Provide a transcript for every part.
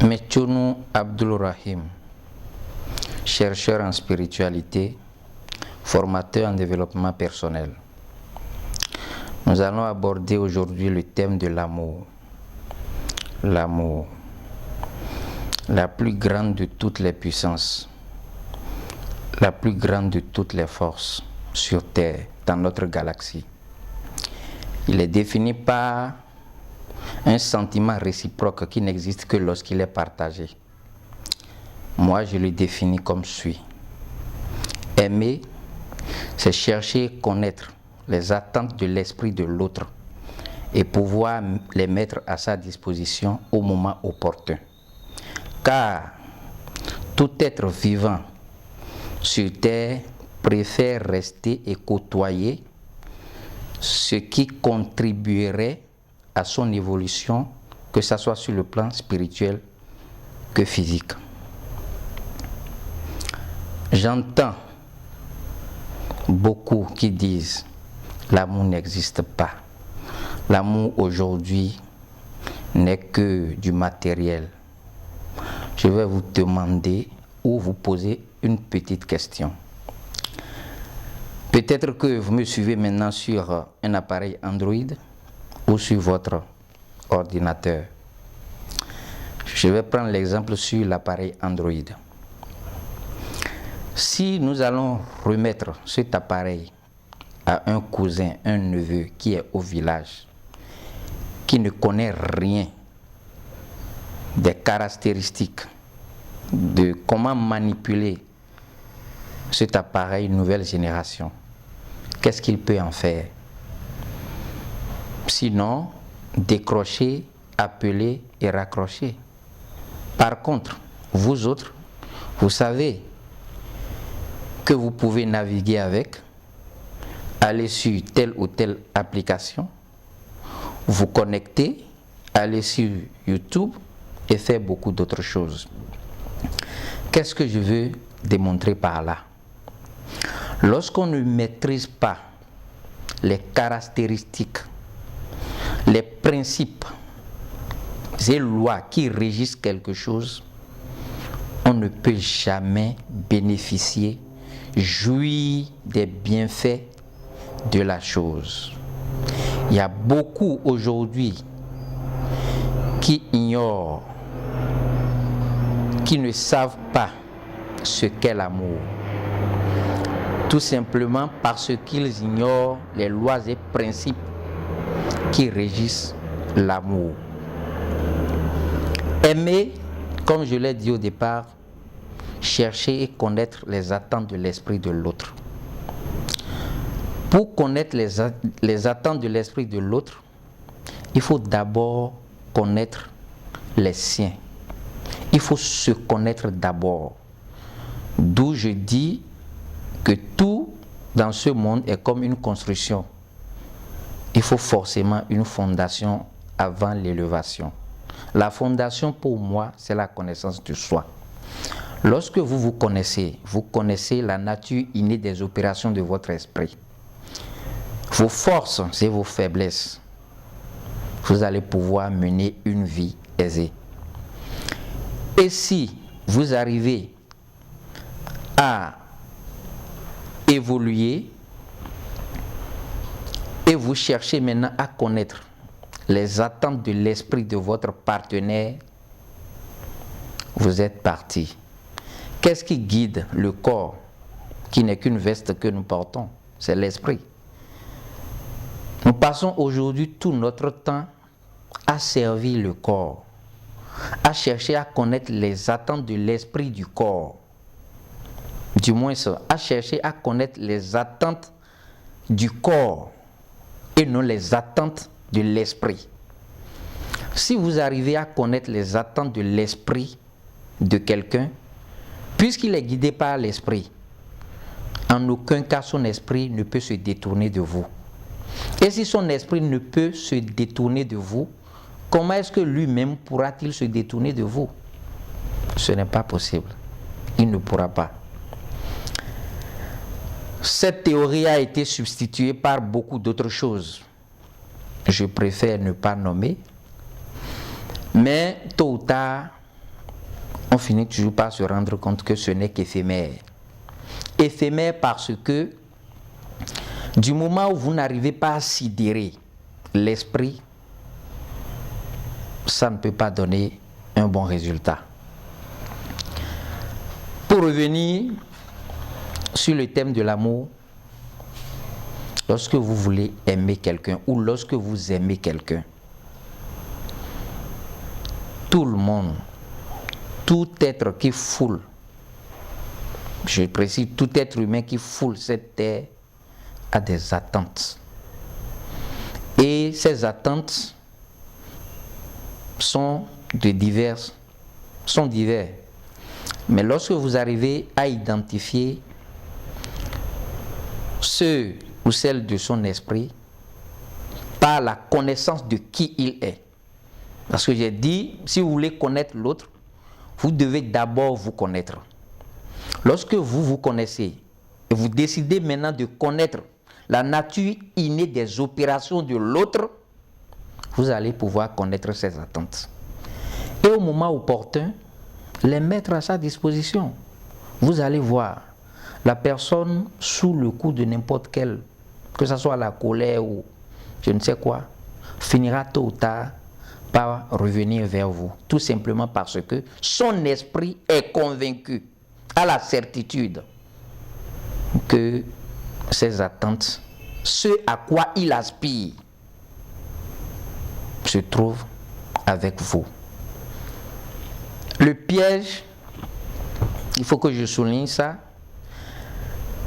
Metchonou Abdul Rahim, chercheur en spiritualité, formateur en développement personnel. Nous allons aborder aujourd'hui le thème de l'amour. L'amour, la plus grande de toutes les puissances, la plus grande de toutes les forces sur Terre, dans notre galaxie. Il est défini par un sentiment réciproque qui n'existe que lorsqu'il est partagé. Moi, je le définis comme suit. Aimer, c'est chercher et connaître les attentes de l'esprit de l'autre et pouvoir les mettre à sa disposition au moment opportun. Car tout être vivant sur Terre préfère rester et côtoyer ce qui contribuerait à son évolution, que ce soit sur le plan spirituel que physique. J'entends beaucoup qui disent l'amour n'existe pas. L'amour aujourd'hui n'est que du matériel. Je vais vous demander ou vous poser une petite question. Peut-être que vous me suivez maintenant sur un appareil Android ou sur votre ordinateur. Je vais prendre l'exemple sur l'appareil Android. Si nous allons remettre cet appareil à un cousin, un neveu qui est au village, qui ne connaît rien des caractéristiques de comment manipuler cet appareil nouvelle génération, qu'est-ce qu'il peut en faire? Sinon, décrocher, appeler et raccrocher. Par contre, vous autres, vous savez que vous pouvez naviguer avec, aller sur telle ou telle application, vous connecter, aller sur YouTube et faire beaucoup d'autres choses. Qu'est-ce que je veux démontrer par là? Lorsqu'on ne maîtrise pas les caractéristiques, les principes et lois qui régissent quelque chose, on ne peut jamais bénéficier, jouir des bienfaits de la chose. Il y a beaucoup aujourd'hui qui ignorent, qui ne savent pas ce qu'est l'amour. Tout simplement parce qu'ils ignorent les lois et principes qui régissent l'amour. Aimer, comme je l'ai dit au départ, chercher et connaître les attentes de l'esprit de l'autre. Pour connaître les attentes de l'esprit de l'autre, il faut d'abord connaître les siens. Il faut se connaître d'abord. D'où je dis que tout dans ce monde est comme une construction. Il faut forcément une fondation avant l'élévation. La fondation pour moi, c'est la connaissance de soi. Lorsque vous connaissez la nature innée des opérations de votre esprit, vos forces et vos faiblesses, vous allez pouvoir mener une vie aisée. Et si vous arrivez à évoluer et vous cherchez maintenant à connaître les attentes de l'esprit de votre partenaire, vous êtes parti. Qu'est-ce qui guide le corps, qui n'est qu'une veste que nous portons? C'est l'esprit. Nous passons aujourd'hui tout notre temps à servir le corps, à chercher à connaître les attentes de l'esprit du corps. Du moins ça, à chercher à connaître les attentes du corps et non les attentes de l'esprit. Si vous arrivez à connaître les attentes de l'esprit de quelqu'un, puisqu'il est guidé par l'esprit, en aucun cas son esprit ne peut se détourner de vous. Et si son esprit ne peut se détourner de vous, comment est-ce que lui-même pourra-t-il se détourner de vous? Ce n'est pas possible. Il ne pourra pas. Cette théorie a été substituée par beaucoup d'autres choses. Je préfère ne pas nommer, mais tôt ou tard, on finit toujours par se rendre compte que ce n'est qu'éphémère. Éphémère parce que du moment où vous n'arrivez pas à sidérer l'esprit, ça ne peut pas donner un bon résultat. Pour revenir sur le thème de l'amour, lorsque vous voulez aimer quelqu'un ou lorsque vous aimez quelqu'un, tout le monde, tout être qui foule, je précise, tout être humain qui foule cette terre a des attentes. Et ces attentes sont divers. Mais lorsque vous arrivez à identifier ceux ou celles de son esprit par la connaissance de qui il est. Parce que j'ai dit, si vous voulez connaître l'autre, vous devez d'abord vous connaître. Lorsque vous vous connaissez et vous décidez maintenant de connaître la nature innée des opérations de l'autre, vous allez pouvoir connaître ses attentes. Et au moment opportun, les mettre à sa disposition. Vous allez voir la personne sous le coup de n'importe quel, que ce soit la colère ou je ne sais quoi, finira tôt ou tard par revenir vers vous. Tout simplement parce que son esprit est convaincu, a la certitude que ses attentes, ce à quoi il aspire, se trouve avec vous. Le piège, il faut que je souligne ça,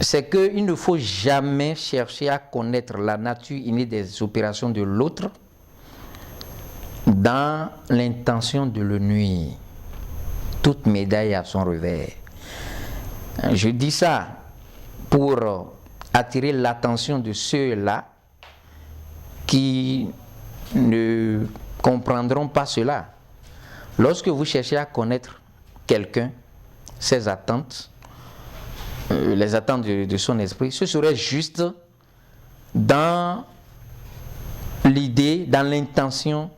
c'est qu'il ne faut jamais chercher à connaître la nature innée des opérations de l'autre dans l'intention de le nuire. Toute médaille a son revers. Je dis ça pour attirer l'attention de ceux-là qui ne comprendront pas cela. Lorsque vous cherchez à connaître quelqu'un, ses attentes, les attentes de son esprit, ce serait juste dans l'idée, dans l'intention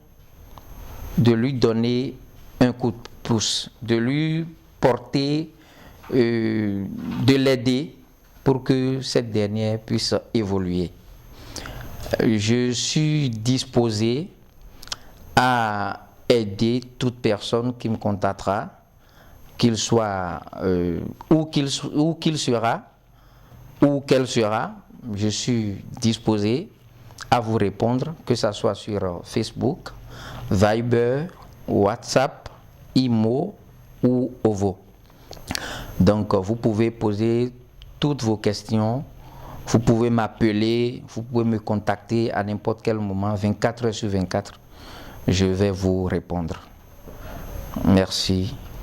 de lui donner un coup de pouce, de lui porter, de l'aider pour que cette dernière puisse évoluer. Je suis disposé à aider toute personne qui me contactera, qu'il soit où qu'il sera, où qu'elle sera. Je suis disposé à vous répondre, que ce soit sur Facebook, Viber, WhatsApp, Imo ou Ovo. Donc vous pouvez poser toutes vos questions, vous pouvez m'appeler, vous pouvez me contacter à n'importe quel moment, 24 heures sur 24. Je vais vous répondre. Merci.